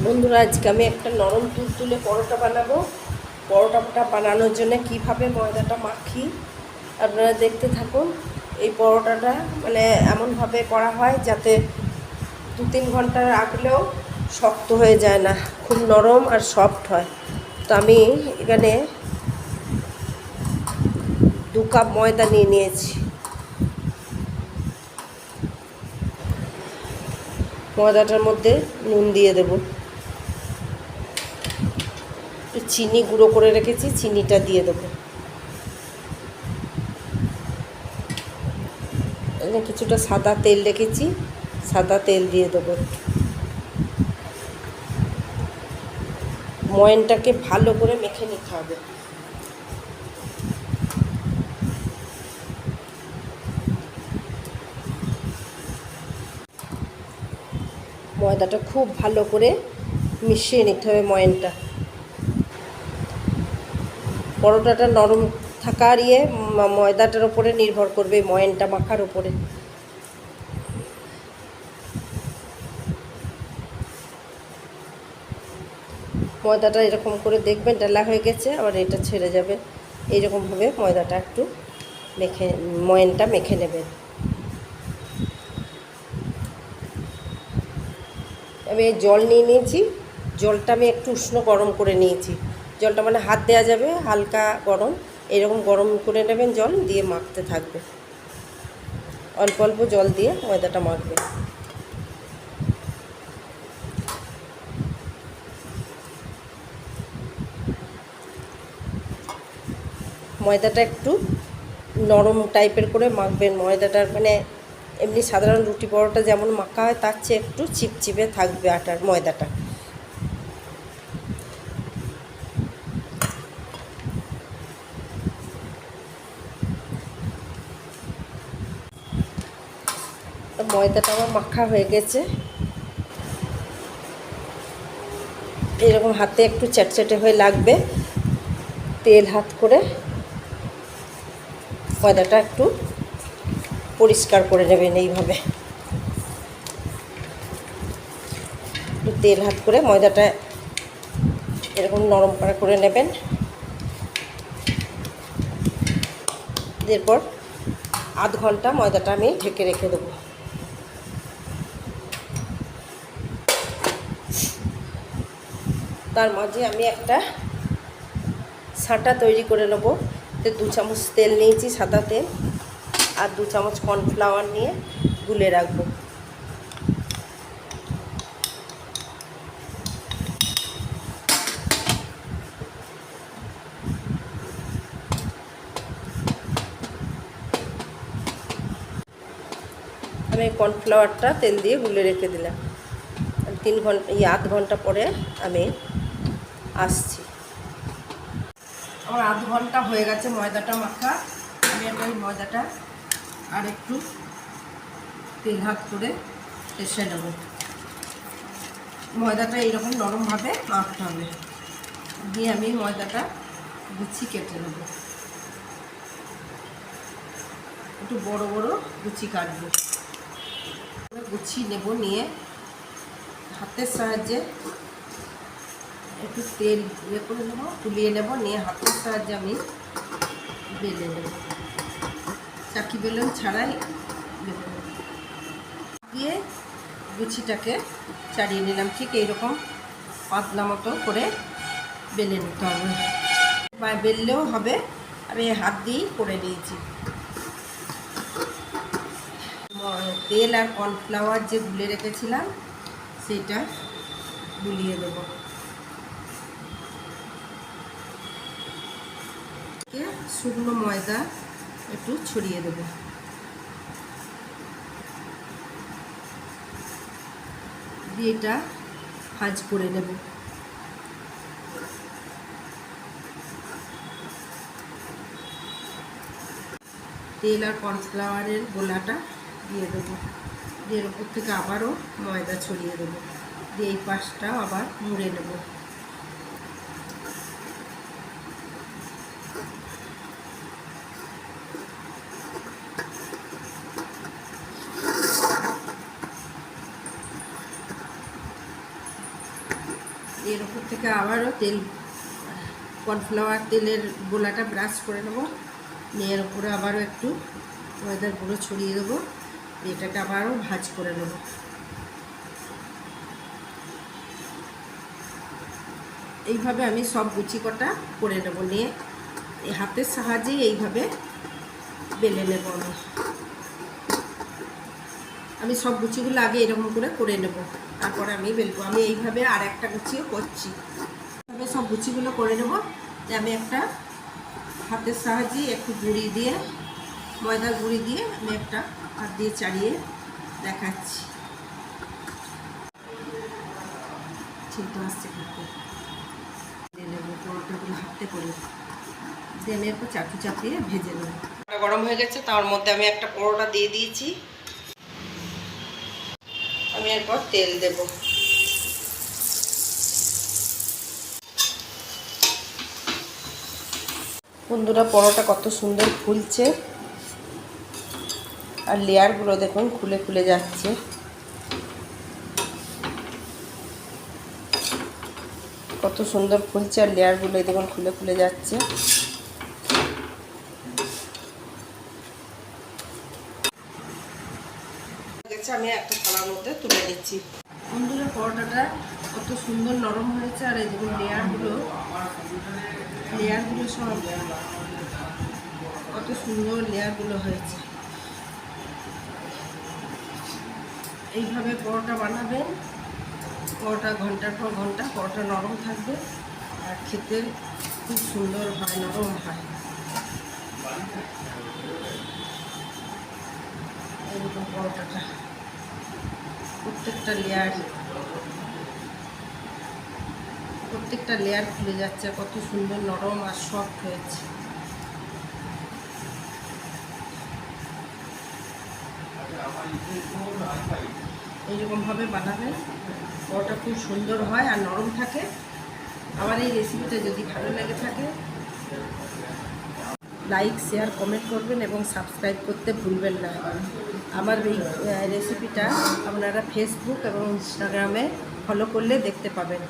বন্ধুরা, আজকে আমি একটা নরম তুলতুলে পরোটা বানাবো। পরোটাটা বানানোর জন্য কিভাবে ময়দাটা মাখি আপনারা দেখতে থাকুন। এই পরোটাটা মানে এমনভাবে করা হয় যাতে 2-3 ঘন্টা রাখলেও শক্ত হয়ে যায় না, খুব নরম আর সফট হয়। তো আমি এখানে 2 কাপ ময়দা নিয়ে নিয়েছি। ময়দাটার মধ্যে নুন দিয়ে দেবো, চিনি গুঁড়ো করে রেখেছি, চিনিটা দিয়ে দেবো। এখানে কিছুটা সাদা তেল রেখেছি, সাদা তেল দিয়ে দেবো। ময়নটাকে ভালো করে মেখে নিতে হবে। ময়দাটা খুব ভালো করে মিশিয়ে নিতে হবে ময়নটা। পরোটাটা নরম থাকার ময়দাটার উপরে নির্ভর করবে, ময়নটা মাখার উপরে। ময়দাটা এরকম করে দেখবেন ডালা হয়ে গেছে, আবার এটা ছেড়ে যাবে। এইরকমভাবে ময়দাটা একটু ময়নটা মেখে নেবেন। আমি জল নিয়ে নিয়েছি, জলটা আমি একটু উষ্ণ গরম করে নিয়েছি। জলটা মানে হাত দেওয়া যাবে, হালকা গরম, এরকম গরম করে নেবেন। জল দিয়ে মাখতে থাকবে, অল্প অল্প জল দিয়ে ময়দাটা মাখবে। ময়দাটা একটু নরম টাইপের করে মাখবেন। ময়দাটার মানে এমনি সাধারণ রুটি পরোটা যেমন মাখা হয় তার চেয়ে একটু চিপচিপে থাকবে ময়দাটা। ময়দাটা আমার মাখা হয়ে গেছে। এরকম হাতে একটু চ্যাটচ্যাটে হয়ে লাগবে। তেল হাত করে ময়দাটা একটু পরিষ্কার করে নেবেন। এইভাবে একটু তেল হাত করে ময়দাটা এরকম নরম করে নেবেন। এরপর আধ ঘন্টা ময়দাটা আমি ঢেকে রেখে দেবো। তার মাঝে আমি একটা ছাঁটা তৈরি করে নেব। 2 চামচ তেল নিয়েছি, সাদা তেল, আর 2 চামচ কর্নফ্লাওয়ার নিয়ে গুলে রাখবো। আমি কর্নফ্লাওয়ারটা তেল দিয়ে গুলে রেখে দিলাম। 3 ঘন্টা আধ ঘন্টা পরে আমি আসছি। আমার আধ ঘন্টা হয়ে গেছে ময়দাটা মাখা। আমি একটা ওই ময়দাটা আর একটু তেল হাত করে এসে নেব। ময়দাটা এইরকম নরমভাবে মাখতে হবে। দিয়ে আমি ময়দাটা গুছি কেটে নেব, একটু বড় বড় গুছি কাটবো। গুছি নেব, নিয়ে হাতের সাহায্যে একটু তেল করে নেবো, তুলিয়ে নেব, নিয়ে হাতের সাহায্যে আমি বেলে নেব। চাকি বেলুন ছাড়াই বেলে নেব। দিয়ে গুছিটাকে ছাড়িয়ে নিলাম। ঠিক এইরকম পাতলা মতো করে বেলে নিতে হবে, বা বেললেও হবে। আমি হাত দিয়েই করে নিয়েছি। তেল আর কর্নফ্লাওয়ার যে গুলে রেখেছিলাম সেটা গুলিয়ে দেব। শুকনো ময়দা একটু ছড়িয়ে দেব। দিয়ে এটা ভাঁজ করে নেব। তেল আর কর্নফ্লাওয়ারের গোলাটা দিয়ে দেবো। দিয়ে ওপর থেকে আবারও ময়দা ছড়িয়ে দেবো। দিয়ে এই পাশটাও আবার মুড়ে নেব। এর উপর থেকে আবারও তেল, কর্নফ্লাওয়ার তেলের গোলাটা ব্রাশ করে নেবো, নিয়ে এর উপরে আবারও একটু ময়দার গুঁড়ো ছড়িয়ে দেবো, এটাকে আবারও ভাজ করে নেবো। এইভাবে আমি সব গুচি কটা করে নেব, নিয়ে এই হাতের সাহায্যেই এইভাবে বেলে নেব। আমি সব গুচিগুলো আগে এরকম করে নেব, তারপরে আমি বেলবো। আমি এইভাবে আর একটা গুছিও করছি, এইভাবে সব গুচিগুলো করে নেব। আমি একটা হাতের সাহায্যে একটু গুঁড়ি দিয়ে, ময়দার গুঁড়ি দিয়ে আমি একটা হাত দিয়ে চাড়িয়ে দেখাচ্ছি। ঠিক আসছে হাতে দিয়ে নেবো, পরোটাগুলো হাতে করে দিয়ে আমি একটু চাটু চাপিয়ে ভেজে নেব। গরম হয়ে গেছে, তার মধ্যে আমি একটা পরোটা দিয়ে দিয়েছি। আমি এরপর তেল দেব। বন্ধুরা, পরোটা কত সুন্দর ফুলছে, আর লেয়ারগুলো দেখুন খুলে খুলে যাচ্ছে। কত সুন্দর ফুলছে, আর লেয়ারগুলো দেখুন খুলে খুলে যাচ্ছে। আমি একটা থালার মধ্যে তুলে নিচ্ছি। বন্ধুরা, পরোটাটা কত সুন্দর নরম হয়েছে, আর এই দেখুন লেয়ারগুলো সব কত সুন্দর লেয়ারগুলো হয়েছে। এইভাবে পরোটা বানাবেন, পরোটা ঘন্টার পর ঘন্টা পরোটা নরম থাকবে, আর খেতে খুব সুন্দর হয়, নরম হয়। এইরকম পরোটাটা প্রত্যেকটা লেয়ার খুলে যাচ্ছে, কত সুন্দর নরম আর সফট হয়েছে। এইরকমভাবে বানাবেন, পরোটা খুব সুন্দর হয় আর নরম থাকে। আমার এই রেসিপিটা যদি ভালো লেগে থাকে, লাইক, শেয়ার, কমেন্ট করবেন এবং সাবস্ক্রাইব করতে ভুলবেন না। আমার এই রেসিপিটা আপনারা ফেসবুক এবং ইনস্টাগ্রামে ফলো করলে দেখতে পাবেন।